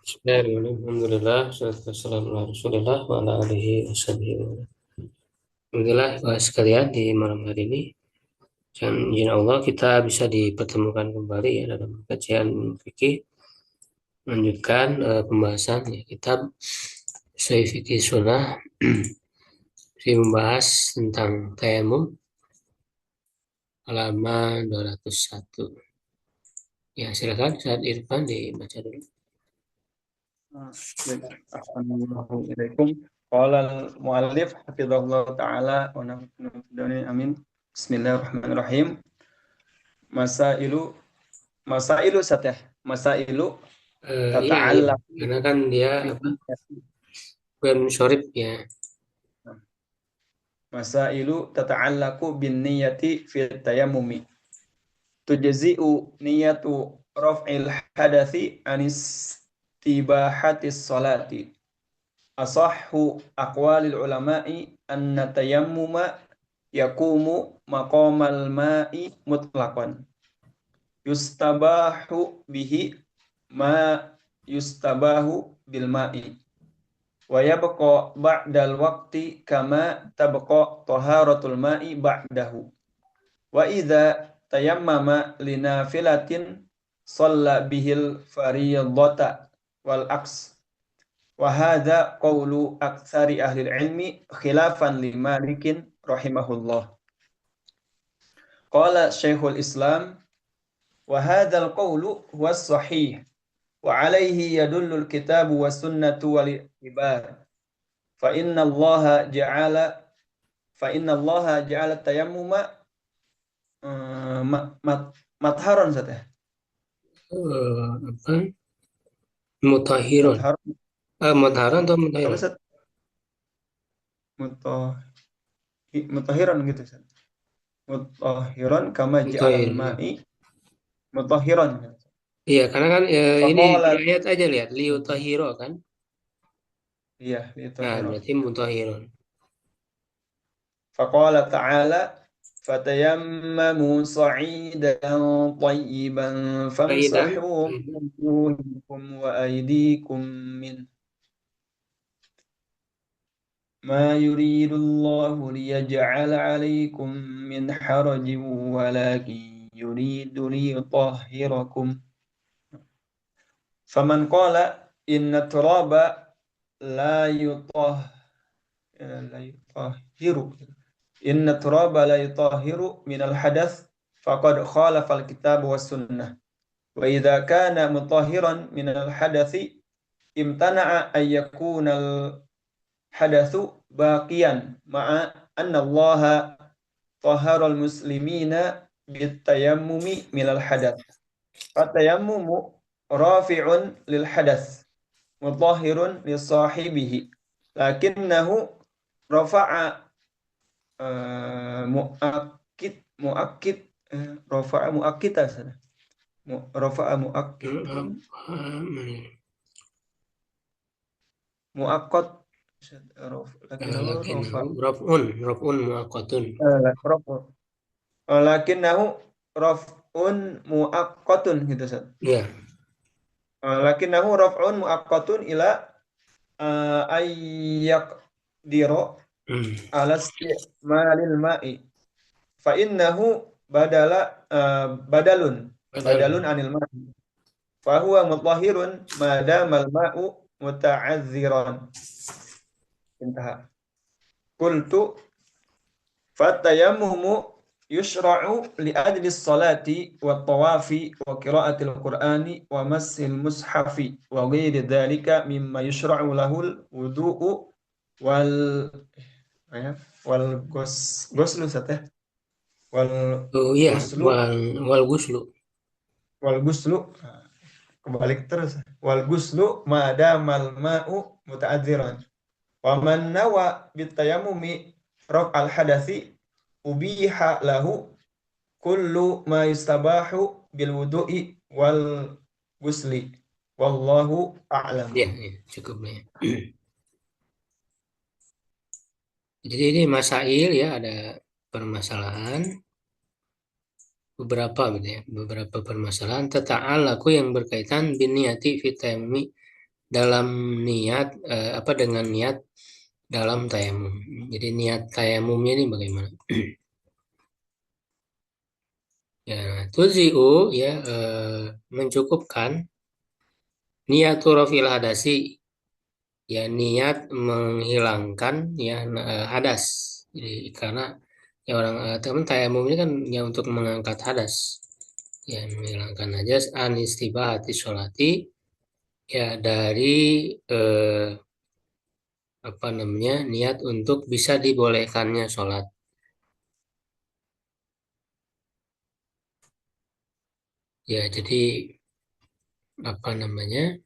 Bismillahirrahmanirrahim. Alhamdulillah, salatu wassalamu ala Rasulillah wa ala alihi washabihi wa ala. Alhamdulillah, sekalian di malam hari ini, dan izin Allah kita bisa dipertemukan kembali ya dalam kajian fikih, melanjutkan pembahasan ya, kitab Sahih Fikih Sunnah, yang membahas tentang tayamum halaman 201. Ya, silakan Ustaz Irfan dibaca dulu. Assalamualaikum. Qala al-muallif hafizahullah taala wa nafa'ana amin. Bismillahirrahmanirrahim. Masailu masailu satah. Masailu Iya, iya, tata'allaq karena kan dia bi apa? Bukan syarif ya. Masailu tata'allaqu bin niyyati fi tayammumi. Tujzi'u niyyatu raf'il hadathi anis tibahatis salati. Asahhu aqwalil ulama'i anna tayammuma yakumu maqamal ma'i mutlaqan yustabahu bihi ma yustabahu bil ma'i wa yabqa ba'dal waqti kama tabqa taharatul ma'i ba'dahu wa idza tayammama linafilatin shalla bihil fariyadata wal aks. Wahada qawlu aktsari ahli ilmi khilafan li Malikin rahimahullah. Qala Syekhul Islam wa hadzal qawlu huwa sahih wa alaihi yadullu al-kitabu was sunnatu wal ibar. Fa inna Allah ja'ala tayammuma matharon satah. Apa? Mutahirun. Matharon Mutahharun atau apa mutahirun? sat? Mutahiran gitu sat. Mutahiran kama ja'alal Mutahir, ya. ma'i mutahiran. Iya, karena kan ini di Faqala ayat aja lihat liutahiro kan. iya Nah, litahira. berarti mutahirun. Faqala ta'ala fatayammamu sa'idan tayyiban Faidan. famsahu wujuhakum wa aydikum min ma yuridullahu liyaj'ala 'alaykum min harajin walakin yuridu liyutahhirakum. Faman qala inna turaba la yutah la yutahhiru inna turaba la yutahhiru minal hadath faqad khalafa al-kitab was sunnah wa idza kana mutahhiran minal hadathi imtana'a ay yakuna al-hadathu baqiyan ma'a anna Allah tahhara al-muslimina bitayammumi minal hadath fatayammumu rafi'un lil hadath mutahhirun li sahibihi lakinnahu rafa'a muakkid muakkid rafa'a muakkita sana rafa'a muakkitun muakkad lakinnahu Lakinnahu rafa'a raf'un muaqqatun. lakinnahu raf'un muakkatun gitu Ustaz. Ya. Lakinnahu raf'un muakkatun ila ayyak diro Hmm. ala isti'malil ma'i fa innahu badalun Badal. anil ma'i fa huwa mutahhirun ma damal ma'u muta'azziran. Intaha. Qultu fatayammumu yushra'u li ajli salati wa tawafi wa qira'atil qur'ani wa massil mushafi wa ghairi dhalika mimma yushra'u lahul wudu'u wal ya, wal goslu sateh wal Oh iya, goslu wal guslu. wal guslu kebalik terus wal guslu ma damal ma'u muta'adziran wa man nawa bitayammumi raf al hadathi ubiha lahu kullu ma yustabahu bil wudu'i wal gusli wallahu a'lam. Ya, ya, cukup ya. Jadi ini masail ya, ada permasalahan beberapa gitu ya, beberapa permasalahan tata'allaqu yang berkaitan biniyati fi tayammumi dalam niat apa dengan niat dalam tayamum. Jadi niat tayamumnya ini bagaimana? Ya, tuzi'u ya mencukupkan niatu rafil hadasi ya niat menghilangkan ya hadas. Jadi karena ya orang teman tayamum ini kan ya untuk mengangkat hadas ya menghilangkan hadas anistibahati sholati ya dari eh, apa namanya niat untuk bisa dibolehkannya sholat. Ya, jadi apa namanya?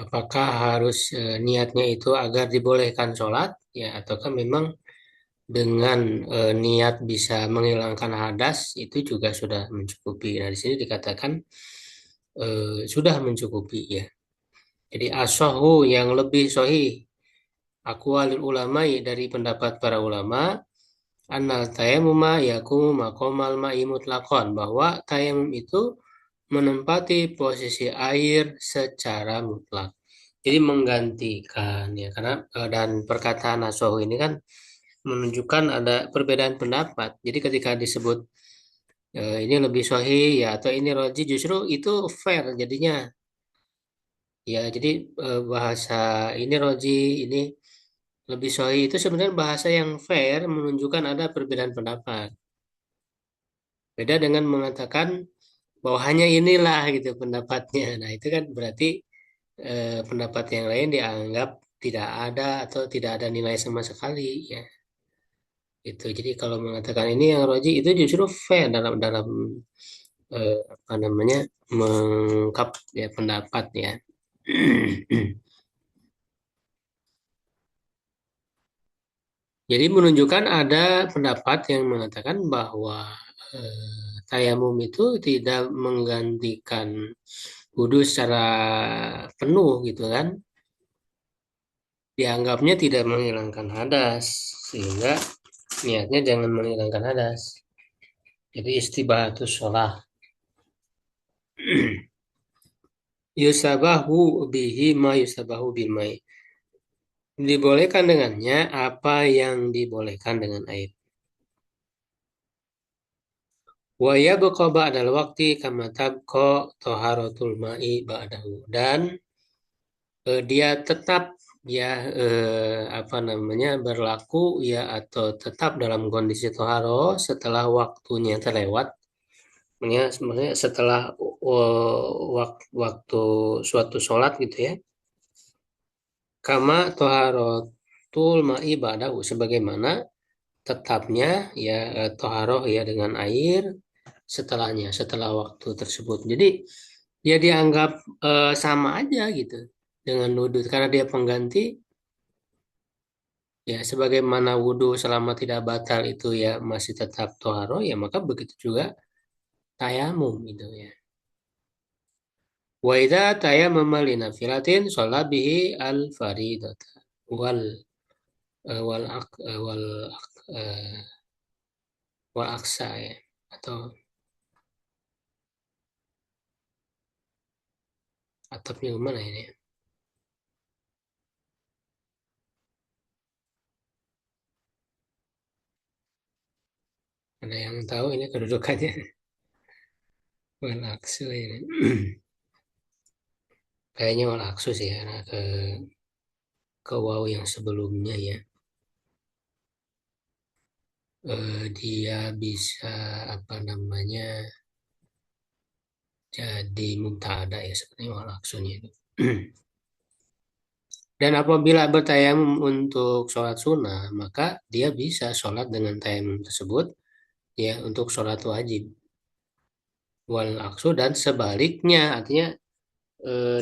Apakah harus niatnya itu agar dibolehkan sholat, ya, ataukah memang dengan niat bisa menghilangkan hadas itu juga sudah mencukupi. Nah, di sini dikatakan sudah mencukupi, ya. Jadi asohu yang lebih sohih, aqwalul ulamai dari pendapat para ulama, annal tayamuma yakumu maqamal ma'i mutlaqan bahwa tayamum itu menempati posisi air secara mutlak. Jadi menggantikan ya karena dan perkataan Nasohu ini kan menunjukkan ada perbedaan pendapat. Jadi ketika disebut ini lebih sahih ya atau ini roji justru itu fair jadinya ya jadi bahasa ini roji ini lebih sahih itu sebenarnya bahasa yang fair menunjukkan ada perbedaan pendapat. Beda dengan mengatakan bahwa hanya inilah gitu pendapatnya. Nah, itu kan berarti pendapat yang lain dianggap tidak ada atau tidak ada nilai sama sekali ya. Itu. Jadi kalau mengatakan ini yang roji itu justru fair dalam dalam apa namanya mengungkap ya pendapat ya. Jadi menunjukkan ada pendapat yang mengatakan bahwa tayamum itu tidak menggantikan wudhu secara penuh gitu kan. Dianggapnya tidak menghilangkan hadas sehingga niatnya jangan menghilangkan hadas. Jadi istibahatus sholah. Yusabahu bihi ma yusabahu bimai. Dibolehkan dengannya apa yang dibolehkan dengan air. Wa yabqa ba'dal waqti kama tabqa taharatul ma'i ba'dahu. Dan dia tetap ya apa namanya berlaku ya atau tetap dalam kondisi toharo setelah waktunya terlewat. Sebenarnya setelah waktu suatu sholat gitu ya. Kama toharotul ma'i ba'dahu sebagaimana tetapnya ya toharoh ya dengan air setelahnya setelah waktu tersebut. Jadi ya dianggap sama aja gitu dengan wudhu karena dia pengganti ya sebagaimana wudhu selama tidak batal itu ya masih tetap toharoh ya maka begitu juga tayamum gitu ya. Wa idza tayammama li nafilatin shalla bihi al faridata wal wal ak, wal ak, wal aksa ya atau atapnya gimana ini? Ada yang tahu ini kedudukannya? Wal aksu ini. Kayaknya wal aksu sih ya, karena ke waw yang sebelumnya ya. Dia bisa apa namanya jadi mubtada ya seperti wal aksunya itu. Dan apabila bertayamum untuk sholat sunnah, maka dia bisa sholat dengan tayamum tersebut ya untuk sholat wajib wal aksu dan sebaliknya artinya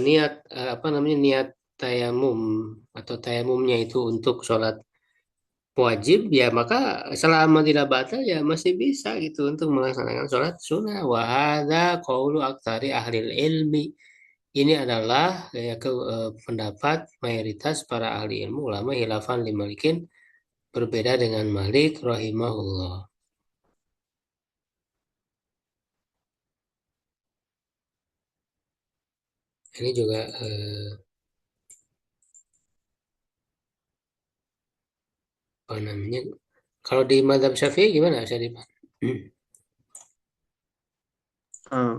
niat apa namanya niat tayamum atau tayamumnya itu untuk sholat wajib ya maka selama tidak batal ya masih bisa gitu untuk melaksanakan sholat sunnah wahada qaulu aktsari ahli ilmi ini adalah ya, pendapat mayoritas para ahli ilmu ulama hilafan limalikin berbeda dengan Malik rahimahullah. Ini juga apa namanya? Kalau di Madzhab Syafi'i gimana Ustaz Iman?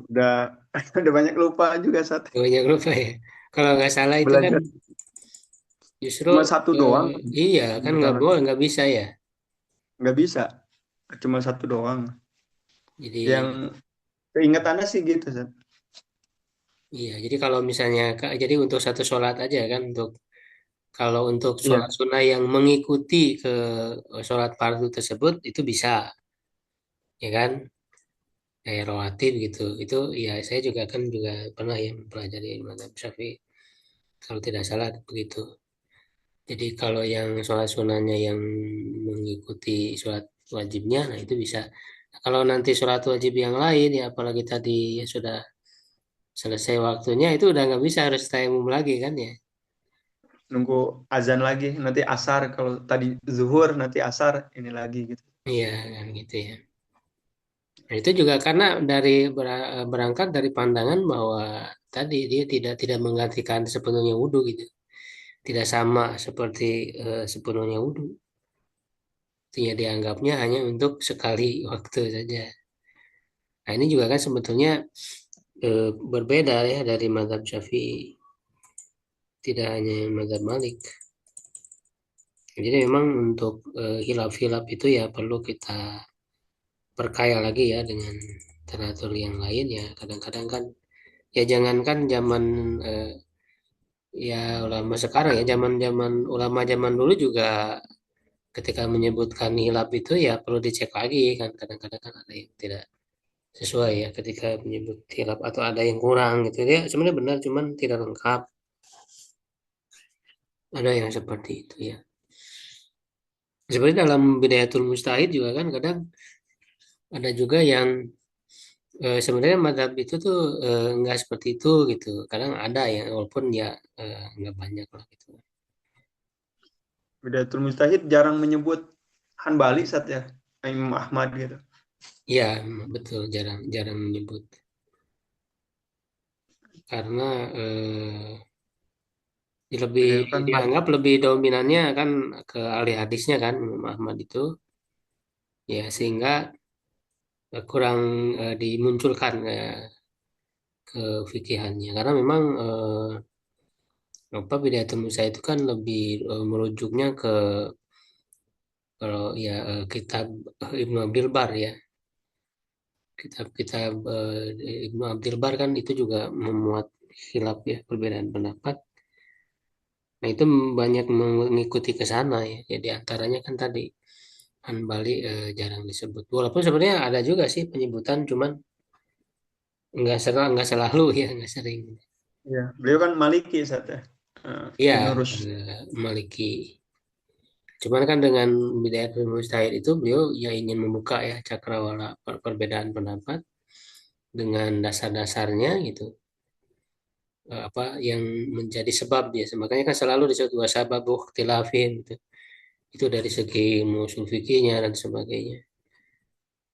Udah udah banyak lupa juga saat Banyak lupa ya. Kalau nggak salah itu kan belajar justru cuma satu doang iya kan nggak misalkan boleh nggak bisa ya. nggak bisa cuma satu doang Jadi yang keingetannya sih gitu Sat. iya jadi kalau misalnya jadi untuk satu sholat aja kan untuk kalau untuk sholat Iya, sunnah yang mengikuti ke sholat fardu tersebut itu bisa ya kan kayak rawatib gitu itu ya saya juga kan juga pernah yang mempelajari mazhab Syafi'i kalau tidak salah begitu. Jadi kalau yang sholat sunnahnya yang mengikuti sholat wajibnya, nah itu bisa. Nah, kalau nanti sholat wajib yang lain, ya apalagi tadi ya sudah selesai waktunya, itu udah nggak bisa harus tayamum lagi kan ya. nunggu azan lagi nanti asar kalau tadi zuhur nanti asar ini lagi gitu. Iya kan gitu ya. Nah, itu juga karena dari berangkat dari pandangan bahwa tadi dia tidak menggantikan sepenuhnya wudhu gitu. Tidak sama seperti sepenuhnya wudhu. Artinya dianggapnya hanya untuk sekali waktu saja. Nah, ini juga kan sebetulnya berbeda ya dari mazhab Syafi'i, tidak hanya mazhab Malik. Jadi memang untuk hilaf-hilaf itu ya perlu kita perkaya lagi ya dengan teratur yang lain ya. Kadang-kadang kan ya jangankan zaman eh, ya ulama sekarang ya zaman-zaman ulama zaman dulu juga ketika menyebutkan hilaf itu ya perlu dicek lagi kan kadang-kadang kan ada yang tidak sesuai ya ketika menyebut hilaf atau ada yang kurang gitu ya sebenarnya benar cuman tidak lengkap ada yang seperti itu ya. Sebenarnya dalam Bidayatul Mustahid juga kan kadang ada juga yang sebenarnya madhab itu tuh nggak seperti itu gitu. Kadang ada ya walaupun ya nggak banyak lah gitu. Bidayatul Mustahid jarang menyebut Hanbali Sat ya Imam Ahmad gitu. Iya betul jarang jarang menyebut karena lebih Beliau kan dianggap lebih dominannya kan ke ahli hadisnya kan Imam Ahmad itu ya sehingga kurang dimunculkan kefikihannya karena memang apa Bidayatul Musa itu kan lebih merujuknya ke kalau ya kitab Ibnu Abdul Bar ya kitab-kitab Ibnu Abdul Bar kan itu juga memuat khilaf ya perbedaan pendapat. Nah itu banyak mengikuti ke sana ya. Jadi antaranya kan tadi Hanbali jarang disebut. Walaupun sebenarnya ada juga sih penyebutan, cuman nggak selalu ya nggak sering. ya, beliau kan Maliki Sat ya. Iya Penerus Maliki. Cuman kan dengan Bidayatul Mujtahid itu beliau ya ingin membuka ya cakrawala perbedaan pendapat dengan dasar-dasarnya gitu. Apa yang menjadi sebab dia. Makanya kan selalu disebut dua sabab ikhtilafin gitu. Itu dari segi usul fikihnya dan sebagainya.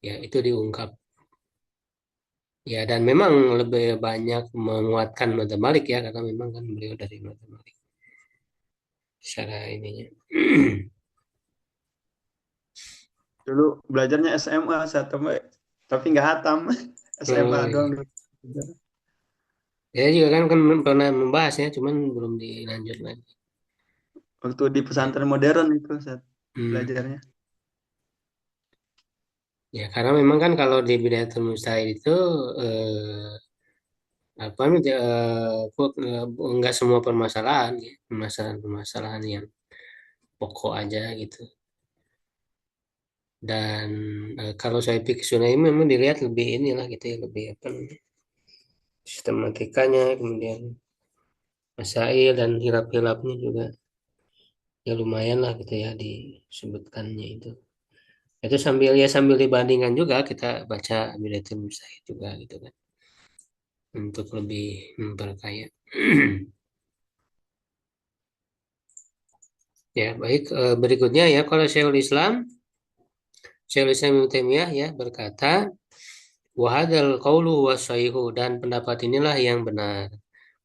Ya itu diungkap. Ya dan memang lebih banyak menguatkan madzhab Malik ya karena memang kan beliau dari madzhab Malik secara ininya. dulu belajarnya SMA Sat tapi nggak hatam SMA Oh, doang. iya. Ya juga kan pernah membahasnya, cuman belum dilanjut lagi. Waktu di Ya, pesantren modern itu Sat hmm. belajarnya. Ya karena memang kan kalau di Bidayatul Mustahid itu eh, apa enggak semua permasalahan ya, permasalahan-permasalahan yang pokok aja gitu. Dan kalau saya pikir Sunnah ini memang dilihat lebih inilah gitu ya, lebih apa namanya, sistematikanya, kemudian masail dan hilap-hilapnya juga ya lumayan lah gitu ya disebutkannya itu. Itu sambil ya sambil dibandingkan juga kita baca Bidayatul Mustahid juga gitu kan untuk lebih memperkaya. Ya, baik. Berikutnya ya, kalau Syekhul Islam Ibnu Taimiyah ya berkata, wahadal qaulu wasahihu dan pendapat inilah yang benar.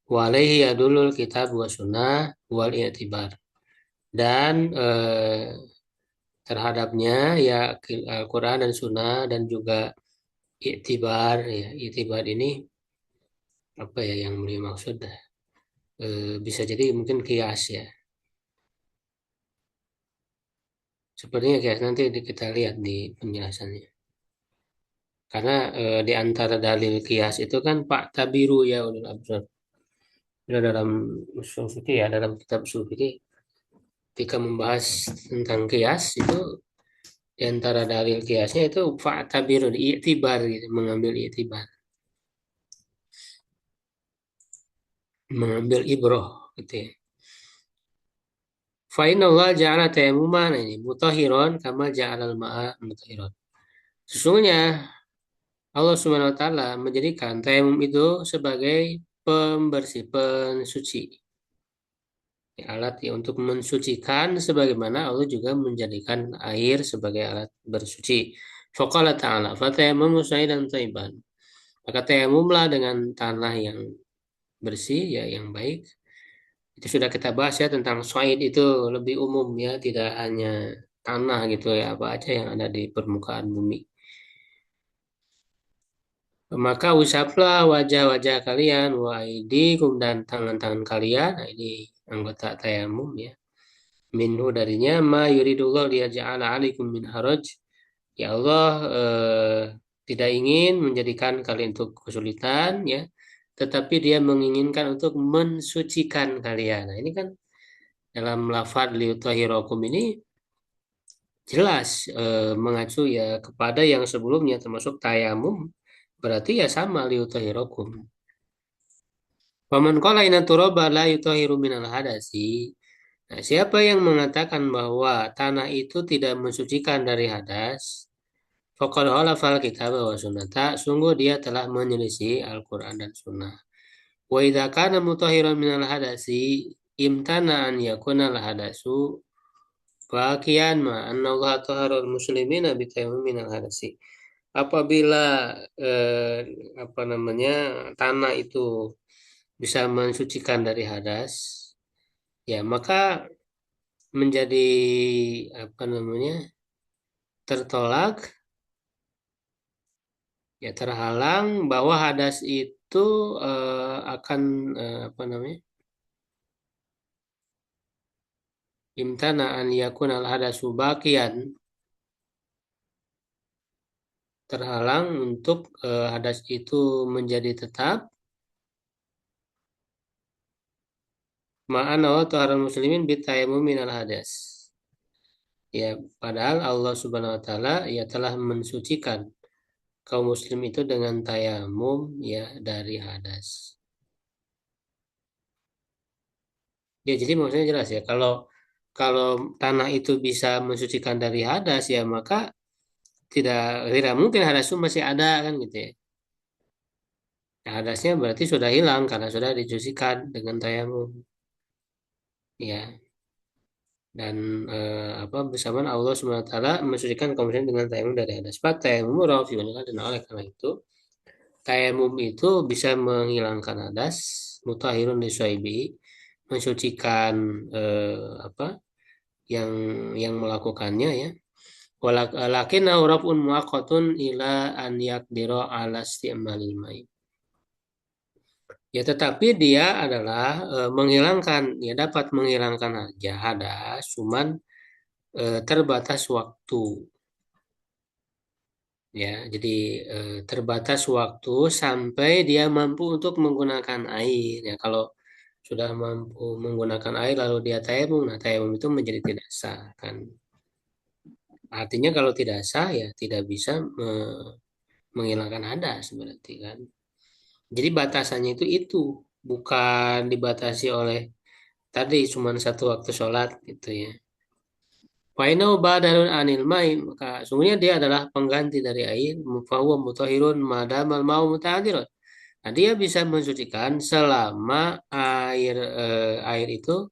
Walaihi yadulul kitab wa sunnah wal i'tibar. Dan terhadapnya ya Al-Quran dan Sunnah dan juga i'tibar ya i'tibar ini apa ya yang beliau maksud bisa jadi mungkin kias ya sepertinya kias nanti kita lihat di penjelasannya karena di antara dalil kias itu kan Pak Tabiru ya ulul absar. Itu dalam usul fikih ya dalam kitab usul fikih ketika membahas tentang kias itu di antara dalil kiasnya itu Pak Tabiru i'tibar gitu, mengambil i'tibar mengambil ibroh gitu ya. Fa inna Allah ja'ala tayammuman ini mutahiron kama ja'alal ma'a mutahiron. Sesungguhnya Allah Subhanahu wa taala menjadikan tayamum itu sebagai pembersih, pensuci. Ya, alat ya, untuk mensucikan sebagaimana Allah juga menjadikan air sebagai alat bersuci. Faqala ta'ala, fatayammamu sa'idan thayyiban. Maka tayamumlah dengan tanah yang bersih ya yang baik. Itu sudah kita bahas ya tentang soid itu lebih umum ya, tidak hanya tanah gitu ya, apa aja yang ada di permukaan bumi. Maka usaplah wajah-wajah kalian, wa aidikum dan tangan-tangan kalian. Nah, ini anggota tayamum ya. Minhu darinya ma yuridullah liyaj'ala alaikum min haraj. Ya Allah tidak ingin menjadikan kalian untuk kesulitan ya, tetapi Dia menginginkan untuk mensucikan kalian. Nah, ini kan dalam lafaz liutahhirakum ini jelas mengacu ya kepada yang sebelumnya termasuk tayamum berarti ya sama liutahhirakum. Waman qala inna turaba la yutahhiru minal hadasi. Nah, siapa yang mengatakan bahwa tanah itu tidak mensucikan dari hadas, faqad khalafal kitab wa sunnata, sungguh dia telah menyelisih Al-Qur'an dan Sunnah. Wa idza kana mutahhiran minal hadasi, imtana an yakuna al hadasu baqiyan ma anna Allah taharul muslimina bitayammum minal hadasi. Apabila eh, apa namanya tanah itu bisa mensucikan dari hadas, ya maka menjadi apa namanya tertolak ya terhalang bahwa hadas itu akan apa namanya imtana an yakun al hadasu baqiyan terhalang untuk hadas itu menjadi tetap ma'ana wa ta'ala muslimin bitayamum minal hadas ya padahal Allah Subhanahu wa taala ya telah mensucikan kaum muslim itu dengan tayamum ya dari hadas. Ya jadi maksudnya jelas ya kalau kalau tanah itu bisa mensucikan dari hadas ya maka tidak tidak mungkin hadas itu masih ada kan gitu ya. Nah, hadasnya berarti sudah hilang karena sudah dicucikan dengan tayamum. Ya dan apa bersamaan Allah Subhanahu wa taala mensucikan kaum muslimin dengan tayamum dari hadas. Tayamum rafiun dan oleh karena itu tayamum itu bisa menghilangkan hadas mutahhirun liswaibi mensucikan apa yang melakukannya ya. Walakin raf'un muaqqatun ila an yaqdira ala isti'malil mai. Ya tetapi dia adalah menghilangkan ya dapat menghilangkan aja hadas cuman terbatas waktu ya. Jadi terbatas waktu sampai dia mampu untuk menggunakan air ya. Kalau sudah mampu menggunakan air lalu dia tayamum, nah tayamum itu menjadi tidak sah kan. Artinya kalau tidak sah ya tidak bisa menghilangkan hadas berarti kan. Jadi batasannya itu bukan dibatasi oleh tadi cuma satu waktu sholat gitu ya. Fainau badarun anil mai maka sungguhnya dia adalah pengganti dari air fahuwa mutahhirun madamal mau mutahhirun. Nah, dia bisa mensucikan selama air itu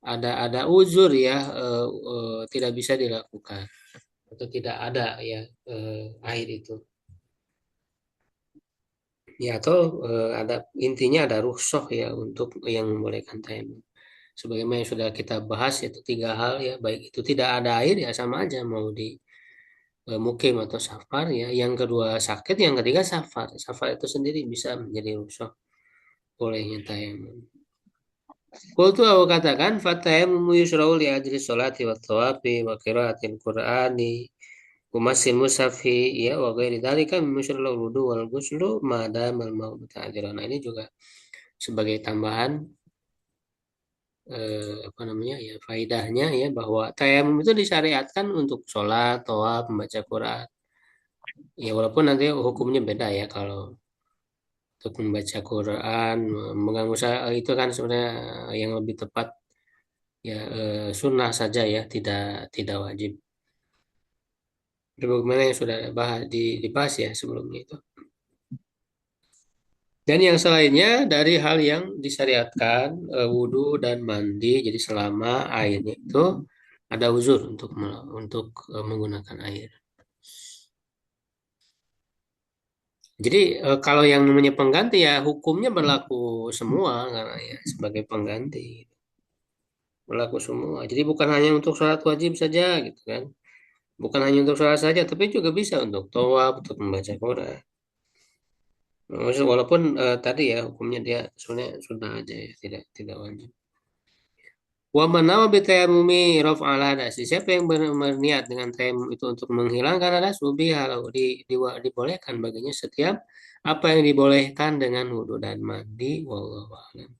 ada uzur ya tidak bisa dilakukan atau tidak ada ya air itu. Ya atau ada intinya ada rukhsah ya untuk yang membolehkan tayamum. Sebagaimana yang sudah kita bahas itu tiga hal ya, baik itu tidak ada air ya sama aja mau di mukim atau safar ya. Yang kedua sakit, yang ketiga safar. Safar itu sendiri bisa menjadi rukhsah bolehnya tayamum. Qultu aku katakan fatayamum yusra'u li ajri sholati wa tawafi wa qiraatil qur'ani wa masil mushafi ya wa ghairi dzalika mimma yusra'u wudu wal ghuslu ma damal ma'u muta'ajjiran. Nah, ini juga sebagai tambahan apa namanya ya faidahnya ya bahwa tayamum itu disyariatkan untuk sholat, tawaf, membaca Quran. Ya walaupun nanti hukumnya beda ya kalau untuk membaca Quran, memegang usaha itu kan sebenarnya yang lebih tepat ya sunnah saja ya, tidak wajib. Bagaimana yang sudah dibahas ya sebelumnya itu. Dan yang selainnya dari hal yang disyariatkan wudhu dan mandi, jadi selama airnya itu ada uzur untuk menggunakan air. Jadi kalau yang namanya pengganti ya hukumnya berlaku semua karena ya sebagai pengganti berlaku semua. Jadi bukan hanya untuk sholat wajib saja gitu kan. Bukan hanya untuk sholat saja, tapi juga bisa untuk tawaf, untuk membaca Quran. Walaupun tadi ya hukumnya dia sebenarnya sunnah aja ya, tidak wajib. Wa man nawa bi tayammumi raf'al hadas. Siapa yang berniat dengan tayamum itu untuk menghilangkan hadas, ubi halau dibolehkan baginya setiap apa yang dibolehkan dengan wudhu dan mandi. Wallahu a'lam.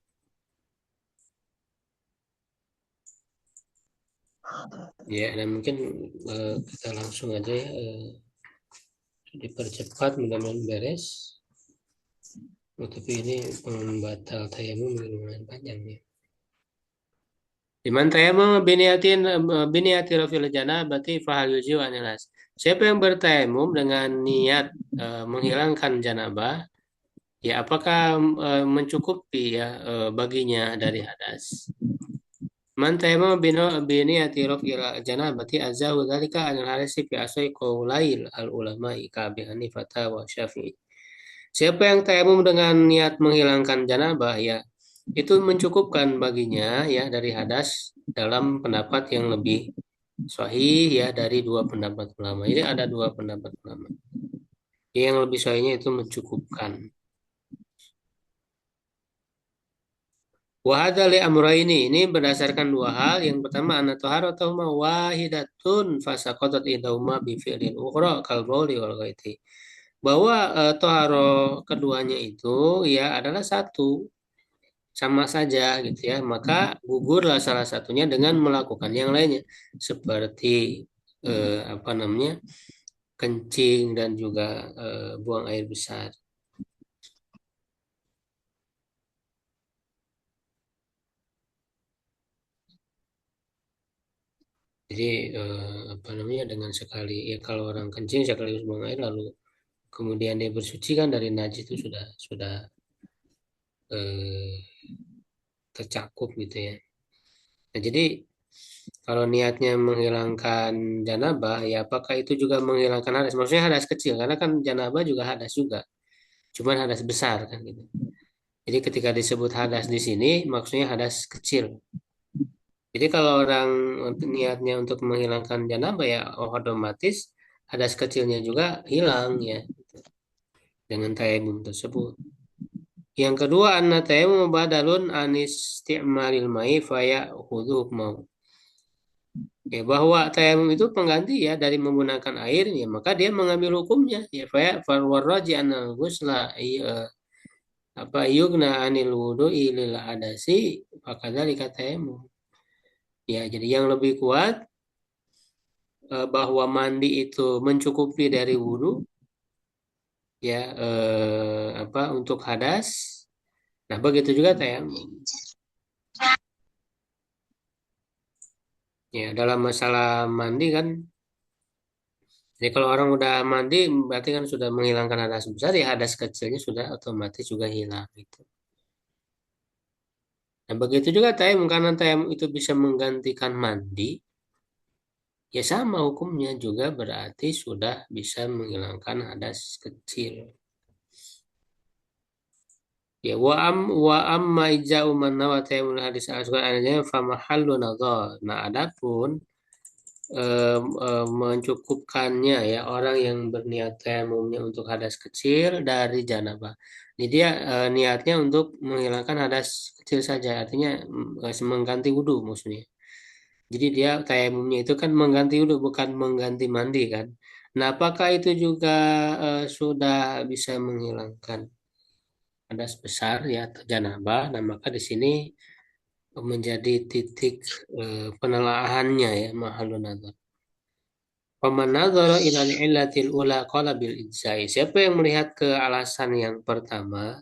Ya, dan mungkin kita langsung aja ya dipercepat mudah-mudahan beres. Oh, tapi ini batal tayamum lumayan panjang nih. Liman tayamum biniyati rafil janabati fahal yujiu anilas. Siapa yang bertayamum dengan niat menghilangkan janabah, ya apakah mencukupi ya baginya dari hadas? Man tayamum biniyati rafil janabati azahu dzalika anil hadasi fi asai qaulail al ulama'i ka Abi Hanifah wa Syafi'i. Siapa yang tayamum dengan niat menghilangkan janabah ya itu mencukupkan baginya ya dari hadas dalam pendapat yang lebih sahih ya dari dua pendapat ulama. Jadi ada dua pendapat ulama. Yang lebih sahihnya itu mencukupkan. Wahada li amraini ini berdasarkan dua hal. Yang pertama anna taharatahuma wahidatun fasaqatat ihdahuma bi fi'lil ukhra kal bauli wal ghaiti. Bahwa toharo keduanya itu ya adalah satu sama saja gitu ya maka gugurlah salah satunya dengan melakukan yang lainnya seperti apa namanya kencing dan juga buang air besar. Jadi apa namanya dengan sekali ya kalau orang kencing sekaligus buang air lalu kemudian dia bersuci kan dari najis itu sudah eh, tercakup gitu ya. Nah, jadi kalau niatnya menghilangkan janabah, ya apakah itu juga menghilangkan hadas? Maksudnya hadas kecil, karena kan janabah juga hadas juga, cuman hadas besar kan gitu. Jadi ketika disebut hadas di sini, maksudnya hadas kecil. Jadi kalau orang niatnya untuk menghilangkan janabah ya otomatis hadas kecilnya juga hilang ya dengan tayamum tersebut. Yang kedua, anna tayamum badalun anis isti'malil mai faya mau. Ya, bahwa tayamum itu pengganti ya dari menggunakan air ya maka dia mengambil hukumnya ya fa farwaraji anal ghusla apa yugna anil wudu'i lil hadasi fakadzalika tayamum. Ya, jadi yang lebih kuat bahwa mandi itu mencukupi dari wudhu ya apa untuk hadas. Nah, begitu juga tayamum. Ya, dalam masalah mandi kan jadi kalau orang udah mandi berarti kan sudah menghilangkan hadas besar ya hadas kecilnya sudah otomatis juga hilang gitu. Nah, begitu juga tayamum karena tayamum itu bisa menggantikan mandi, ya sama hukumnya juga berarti sudah bisa menghilangkan hadas kecil. Ya wa amma ija'u man nawa tayammul hadis al-asghar anjanya fa mahallu nadhar. Nah, adapun mencukupkannya ya orang yang berniat tayamumnya untuk hadas kecil dari janabah. Jadi dia niatnya untuk menghilangkan hadas kecil saja, artinya mengganti wudhu maksudnya. Jadi dia tayamumnya itu kan mengganti wudhu bukan mengganti mandi kan. Nah, apakah itu juga sudah bisa menghilangkan hadas besar ya atau janabah? Nah, maka di sini menjadi titik penelaahannya ya mahalun nazar. Faman nazara ila illatil ula qala bil ijza'i. Siapa yang melihat ke alasan yang pertama,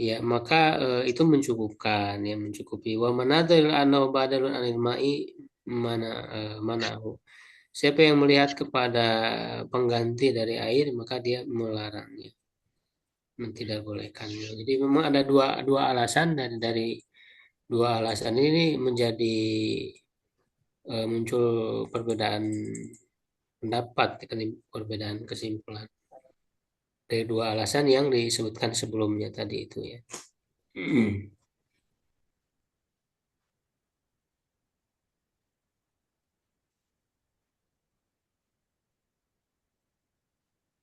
ya maka itu mencukupkan, ya mencukupi. Wa man nazara annahu badalun anil ma'i mana manahu. Siapa yang melihat kepada pengganti dari air, maka dia melarangnya, tidak bolehkannya. Jadi memang ada dua dua alasan dan dari dua alasan ini menjadi muncul perbedaan pendapat, perbedaan kesimpulan dari dua alasan yang disebutkan sebelumnya tadi itu ya.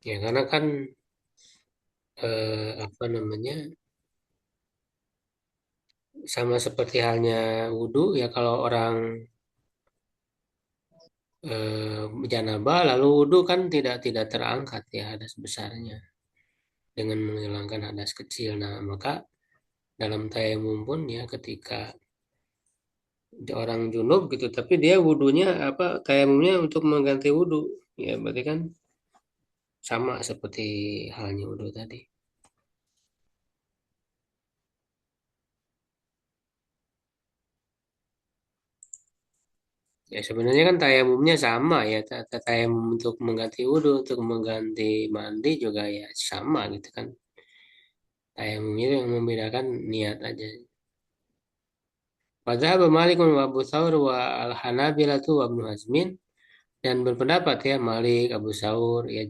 Ya karena kan apa namanya sama seperti halnya wudhu ya kalau orang janabah lalu wudhu kan tidak terangkat ya hadas besarnya dengan menghilangkan hadas kecil. Nah maka dalam tayamum pun ya ketika orang junub gitu tapi dia wudhunya apa tayamumnya untuk mengganti wudhu ya berarti kan sama seperti halnya wudhu tadi. Ya sebenarnya kan tayamumnya sama ya, tayamum untuk mengganti wudhu, untuk mengganti mandi juga ya sama gitu kan. Tayamumnya itu yang membedakan niat aja. Padahal Malik wa Abu Thawr wa Al-Hanabilah wa Ibnu Hazmin dan berpendapat ya Malik, Abu Thawr, ya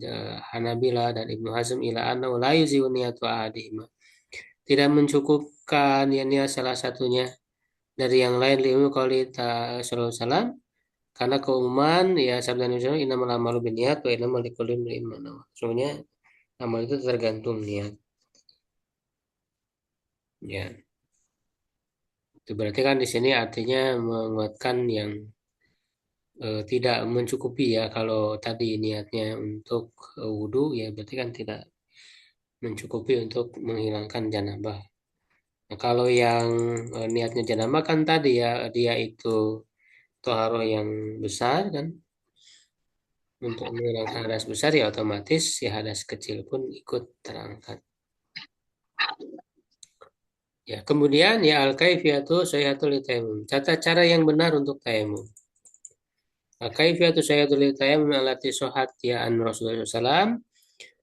Hanabilah dan Ibnu Hazm ila anna la yuziu niyatu ahadihima. Tidak mencukupkan ya niat salah satunya dari yang lain liu qouli ta sallallahu alaihi wasallam karena keumuman ya sabda Nabi SAW innamal a'malu binniyat wa innamal likulli imri'in ma nawa. Sebenarnya amal itu tergantung niat. Ya, itu berarti kan di sini artinya menguatkan yang tidak mencukupi ya kalau tadi niatnya untuk wudhu ya berarti kan tidak mencukupi untuk menghilangkan janabah. Nah, kalau yang niatnya janabah kan tadi ya dia itu toharoh yang besar kan untuk menghilangkan hadas besar ya otomatis ya hadas kecil pun ikut terangkat. Ya, kemudian ya al-kaifiyatu sayyatul tayammum. Tata cara yang benar untuk tayamum. Al-kaifiyatu sayyatul tayammum alati sohat ya an Rasulullah SAW.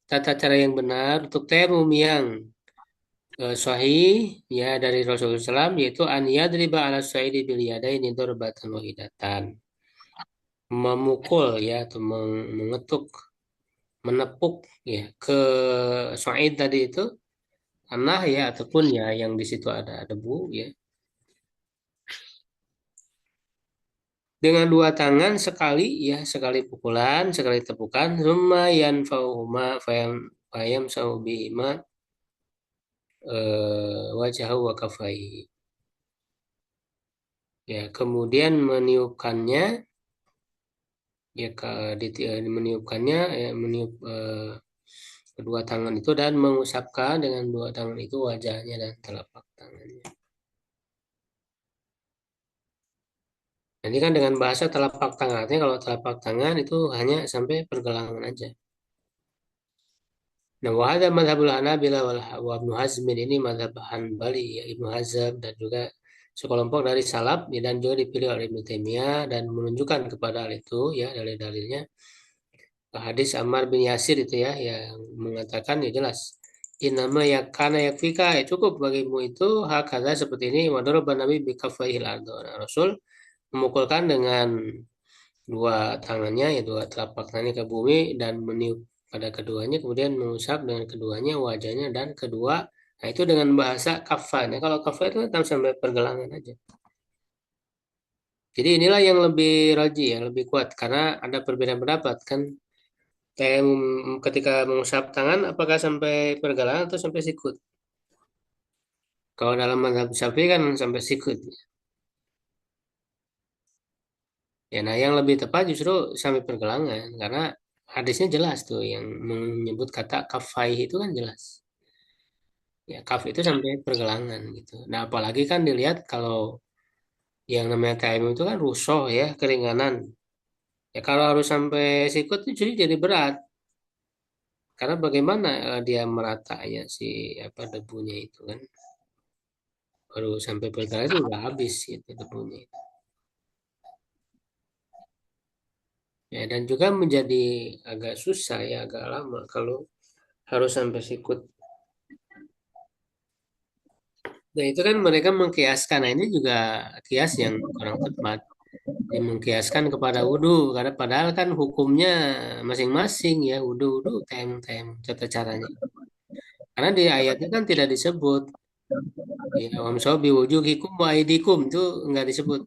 Tata cara yang benar untuk tayamum yang sahih ya dari Rasulullah SAW yaitu an yadriba ala sa'idi bil yadaini darbatan wahidatan. Memukul ya atau mengetuk, menepuk ya ke sa'id tadi itu tanah ya ataupun ya yang di situ ada debu ya dengan dua tangan sekali ya sekali pukulan sekali tepukan lumayan fauhuma fayam saubihima wajahu wa kafaihi ya kemudian meniupkannya ya meniupkannya ya, meniup kedua tangan itu dan mengusapkan dengan dua tangan itu wajahnya dan telapak tangannya. Nanti kan dengan bahasa telapak tangan, artinya kalau telapak tangan itu hanya sampai pergelangan aja. Nah, wahada madhabul Hanabila wa Ibnu Hazmin ini madhab Hanbali ya Ibnu Hazm dan juga sekelompok dari salaf ya, dan juga dipilih oleh Ibnu Taimiyah dan menunjukkan kepada hal itu ya dalil-dalilnya hadis Ammar bin Yasir itu ya yang mengatakan ya jelas inama ya kana yakfika ya cukup bagimu itu hakada seperti ini wadoroba Nabi bikafaihil ardo. Nah, Rasul memukulkan dengan dua tangannya ya dua telapak tangannya ke bumi dan meniup pada keduanya kemudian mengusap dengan keduanya wajahnya dan kedua Nah, itu dengan bahasa kafan. Ya, kalau kafan itu kan sampai pergelangan aja. Jadi inilah yang lebih roji ya, lebih kuat karena ada perbedaan pendapat kan. Tayamum ketika mengusap tangan apakah sampai pergelangan atau sampai sikut? Kalau dalam mazhab Syafi'i kan sampai sikut. Ya, nah yang lebih tepat justru sampai pergelangan karena hadisnya jelas tuh yang menyebut kata kafai itu kan jelas. Ya, kaf itu sampai pergelangan gitu. Nah, apalagi kan dilihat kalau yang namanya TM itu kan rusuh ya, keringanan. Ya kalau harus sampai sikut itu jadi berat. Karena bagaimana dia meratanya si apa debunya itu kan baru sampai pergelangan itu udah habis gitu debunya. Ya, dan juga menjadi agak susah ya, agak lama kalau harus sampai sikut. Nah, itu kan mereka mengkiaskan. Nah, ini juga kias yang kurang tepat. Dia mengkiaskan kepada wudhu, karena padahal kan hukumnya masing-masing ya, wudhu-wudhu, tayamum, tata caranya. Karena di ayatnya kan tidak disebut, ya, wamsahu biwujuhikum wa aidikum, itu enggak disebut.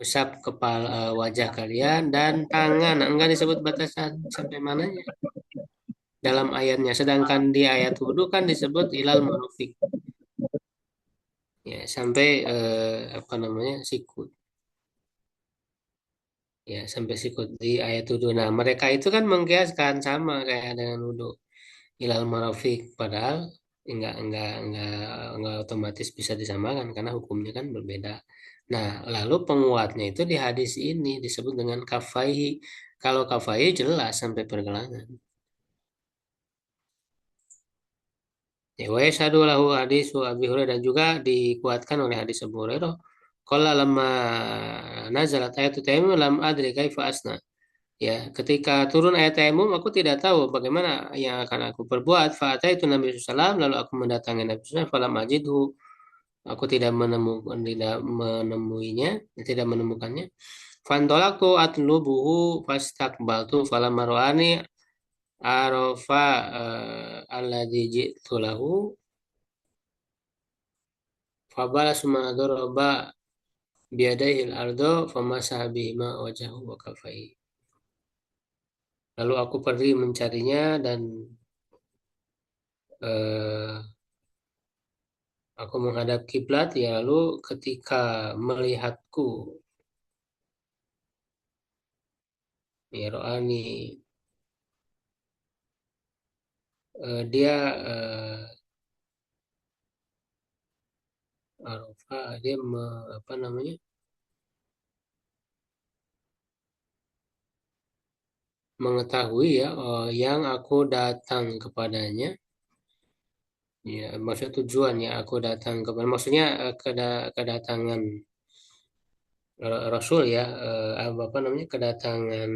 Usap kepala wajah kalian dan tangan, nah, enggak disebut batasan sampai mananya dalam ayatnya. Sedangkan di ayat wudhu kan disebut ilal marafiq, ya, sampai apa namanya, siku. Ya sampai sikut di ayat wudhu. Nah mereka itu kan mengkiaskan sama kayak dengan wudhu ilal marafiq, padahal enggak enggak otomatis bisa disamakan karena hukumnya kan berbeda. Nah lalu penguatnya itu di hadis ini disebut dengan kafaihi. Kalau kafaihi jelas sampai pergelangan. Ya wa yashhadu lahu hadis Abi Hurairah, dan juga dikuatkan oleh hadis Abu Hurairah. Qala lamma nazalat ayatu tayammum lam adri kaifa asna. Ya, ketika turun ayat tayamum, aku tidak tahu bagaimana yang akan aku perbuat. Fa'ata itu Nabi SAW, lalu aku mendatangi Nabi SAW, falam ajidhu, aku tidak menemuinya, tidak menemukannya. Fantolaktu atlubuhu fastakbaltu falam marwani arofa alladhi ji'tu lahu fabala summa doroba biadahil ardo famasaha bihima wajahu wa kafai. Lalu aku pergi mencarinya dan eh, aku menghadap kiblat, ya lalu ketika melihatku, ya roani, dia dia apa namanya, mengetahui ya yang aku datang kepadanya, ya maksud tujuan ya aku datang kepada, maksudnya kedatangan Rasul ya, apa namanya, kedatangan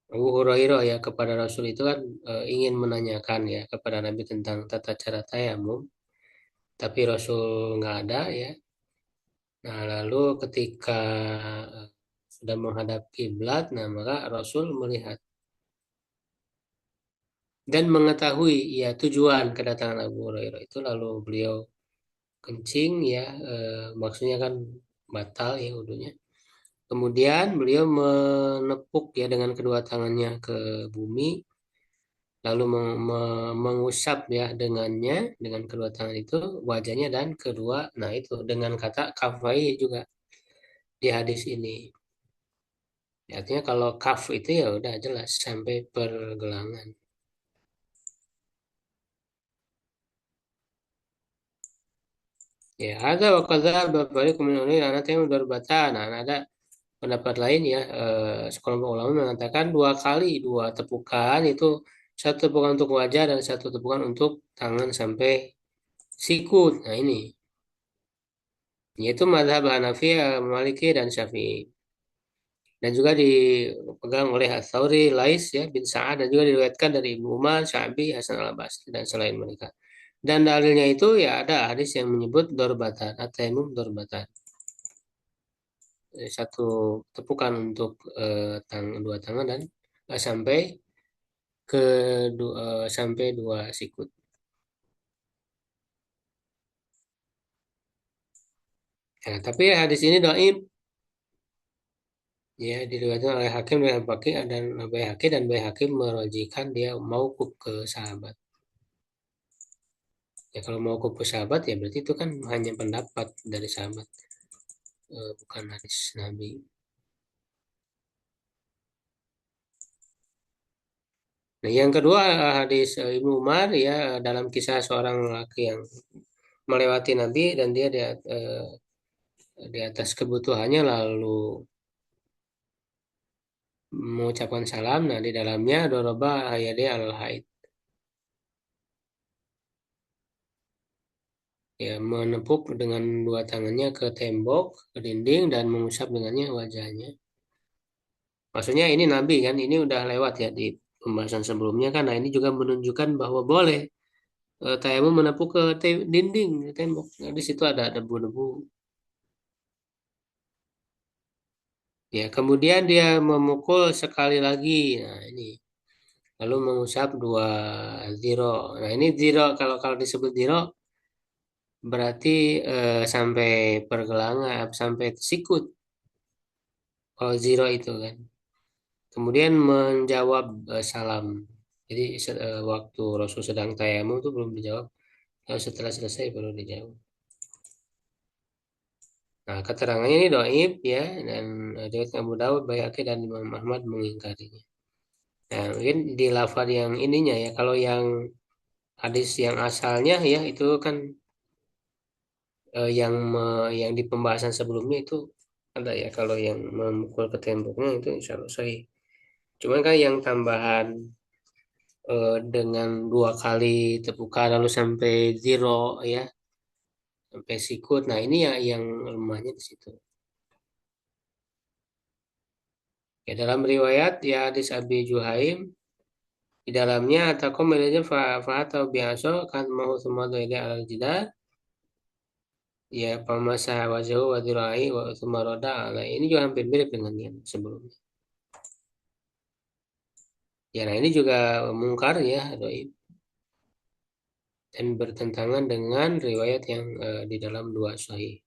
Abu Hurairah ya kepada Rasul itu kan ingin menanyakan ya kepada Nabi tentang tata cara tayamum, tapi Rasul nggak ada ya. Nah, lalu ketika eh, sudah menghadap kiblat, nah maka Rasul melihat dan mengetahui ya tujuan kedatangan Abu Hurairah itu, lalu beliau kencing ya, maksudnya kan batal ya wudhunya. Kemudian beliau menepuk ya dengan kedua tangannya ke bumi, lalu mengusap ya dengannya, dengan kedua tangan itu wajahnya dan kedua, nah itu dengan kata kafai juga di hadis ini. Ya, artinya kalau kaf itu ya udah jelas sampai pergelangan. Ya, ada wakadha berbalik kemudian anak yang berbatan. Nah, ada pendapat lain ya, sekelompok ulama mengatakan dua kali, dua tepukan itu, satu tepukan untuk wajah dan satu tepukan untuk tangan sampai sikut. Nah ini, yaitu mazhab Hanafi, Maliki dan Syafi'i. Dan juga dipegang oleh Ats-Tsauri, Lais ya bin Sa'ad, dan juga diriwayatkan dari Ibnu Umar, Sya'bi, Hasan al-Basri dan selain mereka. Dan dalilnya itu ya ada hadis yang menyebut dorbatan, at-tayammum dorbatan. Satu tepukan untuk dua tangan dan sampai ke sampai dua sikut. Nah, tapi hadis ini dhaif ya, diriwayatkan oleh Hakim dan Baihaqi dan Baihaqi merujukkan dia mauquf ke sahabat. Ya kalau mauquf ke sahabat ya berarti itu kan hanya pendapat dari sahabat, bukan hadis Nabi. Nah, yang kedua hadis Ibnu Umar ya, dalam kisah seorang laki yang melewati Nabi dan dia di atas kebutuhannya lalu mengucapkan salam. Nah, di dalamnya doroba hayade al haid, ya menepuk dengan dua tangannya ke tembok, ke dinding dan mengusap dengannya wajahnya. Maksudnya ini Nabi kan, ini udah lewat ya di pembahasan sebelumnya kan. Nah, ini juga menunjukkan bahwa boleh tayamum menepuk ke dinding, ke tembok. Nah, di situ ada debu-debu. Ya, kemudian dia memukul sekali lagi. Nah, ini lalu mengusap dua ziro. Nah, ini ziro, kalau kalau disebut ziro berarti sampai pergelangan, sampai sikut. Kalau ziro itu kan. Kemudian menjawab salam. Jadi waktu Rasul sedang tayamum itu belum dijawab. Lalu setelah selesai baru dijawab. Nah, keterangannya ini doib ya, dan riwayat Abu Dawud, Baihaqi dan Imam Ahmad mengingkarinya. Nah, mungkin di lafaz yang ininya ya, kalau yang hadis yang asalnya ya itu kan yang di pembahasan sebelumnya itu ada ya, kalau yang memukul ke temboknya itu insya Allah sahih. Cuman kan yang tambahan dengan dua kali tepukan lalu sampai zero ya, sampai sikut. Nah, ini ya yang lemahnya di situ. Ya, dalam riwayat ya hadis Abi Juhaim di dalamnya atakom manajer fa atau biasa kan mau semua ila al jidar, ya pamasa wajhu wa dhirai wa thumma rada. Nah, ini juga hampir mirip dengan yang sebelumnya. Ya, nah ini juga mungkar ya, dhaif, dan bertentangan dengan riwayat yang di dalam dua sahih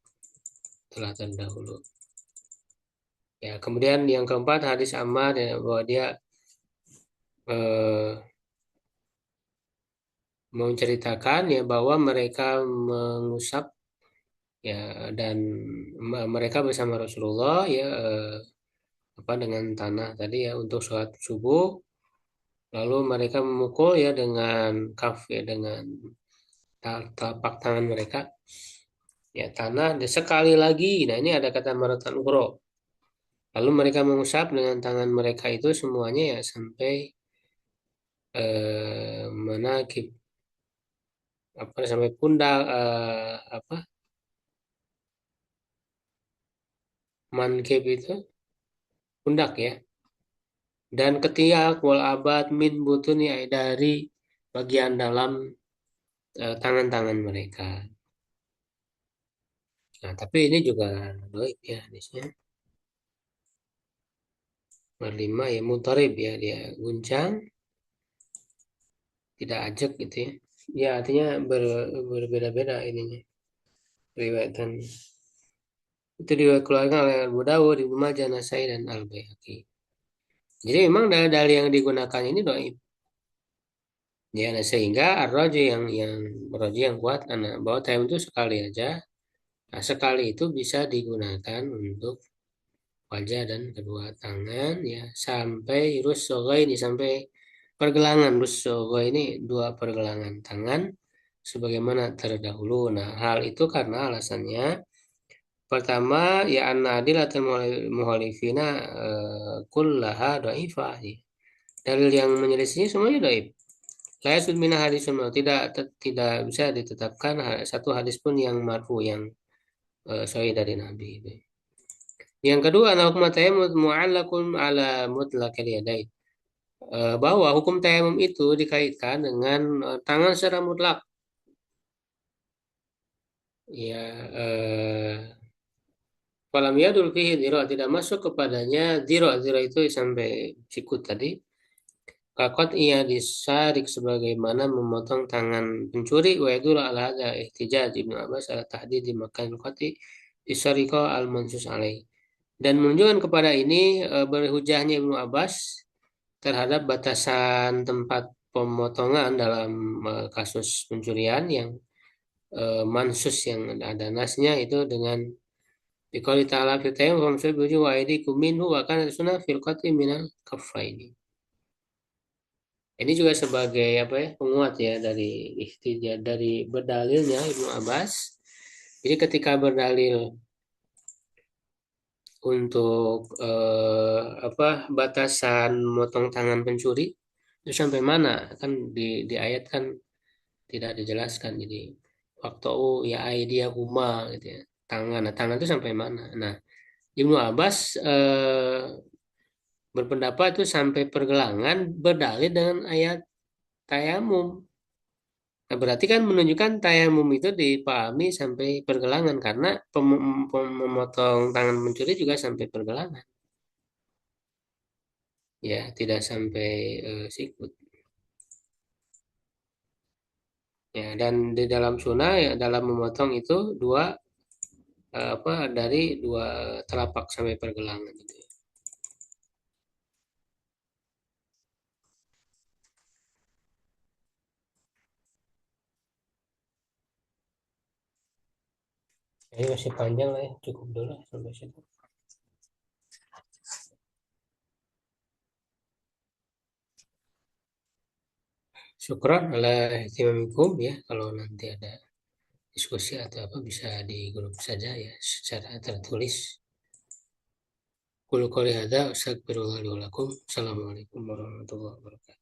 telah terdahulu. Ya, kemudian yang keempat hadis Ammar ya, bahwa dia eh, menceritakan ya bahwa mereka mengusap ya, dan mereka bersama Rasulullah ya apa dengan tanah tadi ya untuk sholat subuh, lalu mereka memukul ya dengan kaf ya, dengan telapak tangan mereka ya tanah, dan sekali lagi. Nah, ini ada kata maratan ukhra. Lalu mereka mengusap dengan tangan mereka itu semuanya ya sampai manakib, apa sampai pundak, apa mankib itu pundak ya, dan ketiak wal abad min butuni ay, dari bagian dalam tangan-tangan mereka. Nah, tapi ini juga doib ya hadisnya. Berlima ya mutarib ya, dia guncang, tidak ajak gitu ya. Ya artinya berbeda-beda ininya riwayatan. Itu dikeluarkan oleh Abu Dawud, Ibnu Majah, Nasai dan Al Baihaqi. Jadi memang dalil yang digunakan ini doib. Ya, nah, sehingga ar-raji yang kuat anak bahwa tayamum itu sekali aja. Nah, sekali itu bisa digunakan untuk wajah dan kedua tangan ya, sampai russoga ini, sampai pergelangan. Russoga ini dua pergelangan tangan sebagaimana terdahulu. Nah, hal itu karena alasannya pertama ya anna adilatul muhalifina kullaha dhaifah. Dalil yang menyelisihinya semuanya dhaif. La yasud min hadisun, tidak bisa ditetapkan satu hadis pun yang marfu, yang sahih dari Nabi itu. Yang kedua, ana hukum tayammum mu'allaqun ala mutlaqil yadain. Bahwa hukum tayamum itu dikaitkan dengan tangan secara mutlak. Ya, falam yadul fihi dhira, tidak masuk kepadanya dhira itu sampai sikut tadi. Kakot ia disarik sebagaimana memotong tangan pencuri, wa yadul ala hadza ihtijaj Ibnu Abbas ala tahdid di makan qati Istoriko al-mansus alaih. Dan menunjukkan kepada ini berhujahnya Ibnu Abbas terhadap batasan tempat pemotongan dalam kasus pencurian yang mansus yang ada nasnya itu dengan biqouli ta'ala fil tayammum famsahu biwujuhikum wa aydikum minhu wa kana sunnah fil qat'i minal kaffaini. Ini juga sebagai apa ya penguat ya dari ihtijaj dari berdalilnya Ibnu Abbas. Jadi ketika berdalil untuk apa batasan motong tangan pencuri itu sampai mana kan di ayat kan tidak dijelaskan. Jadi waktu ya dia huma gitu ya tangan, nah, tangan itu sampai mana. Nah Ibnu Abbas berpendapat itu sampai pergelangan berdalil dengan ayat tayamum. Nah, berarti kan menunjukkan tayamum itu dipahami sampai pergelangan karena memotong tangan mencuri juga sampai pergelangan. Ya, tidak sampai sikut. Ya, dan di dalam sunnah ya dalam memotong itu dua apa dari dua telapak sampai pergelangan gitu ya. Ini masih panjang lah ya, cukup dulu lah sampai situ. Syukron ala ihtimamikum ya. Kalau nanti ada diskusi atau apa bisa di grup saja ya secara tertulis. Qul qouli hadza astaghfirullah li wa lakum. Assalamualaikum warahmatullahi wabarakatuh.